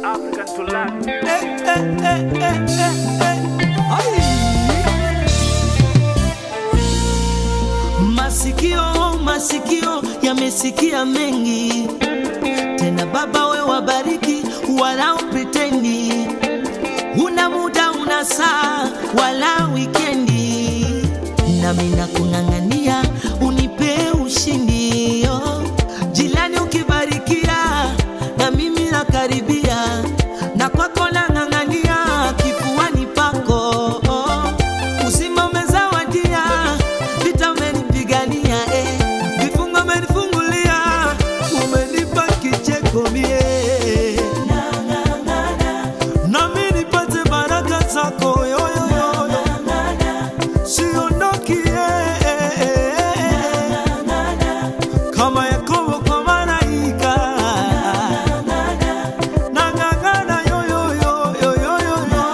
African to learn. Masikio yamesikia mengi, tena Baba we wabariki wala upretendi. Una muda una saa wala weekendi, nami nakung'ang'ania unipe ushindi. Jilani ukibarikia na mimi nakaribia, na kwako nang'ang'ania kifuani pako. Uzima umezawadia, vita umenipigania, vifungo umenifungulia, umenipa kicheko mie. Nami nipate baraka zako yo yo yo, siondoki kama Yakobo kwa malaika. Nang'ang'ana yo yo yo yo yo yo yo,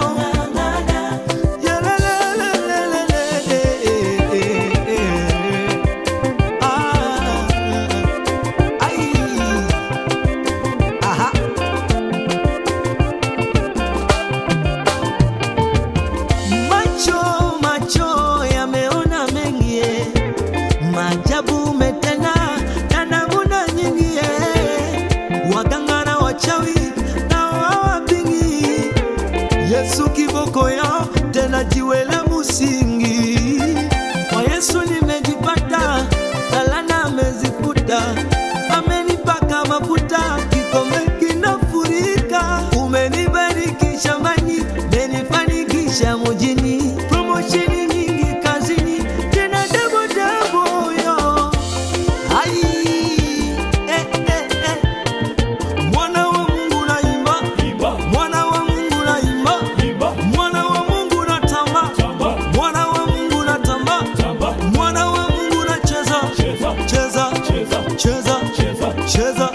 macho yameona mengi, maajabu umetenda na namna nyingi. Waganga na wachawi na wawapingi, Yesu kiboko yao tena jiwe la msingi. Kwa Yesu nimejipata, talana amezifuta, amenipaka mafuta, kikombe kinafurika. Umenibariki shambani, umenifanikisha mjini, promotion nyingi kazini, tena double yo. Mwana wa Mungu naimba, mwana wa Mungu naimba, mwana wa Mungu natamba, mwana wa Mungu natamba, mwana wa Mungu nacheza, cheza, cheza, cheza, cheza.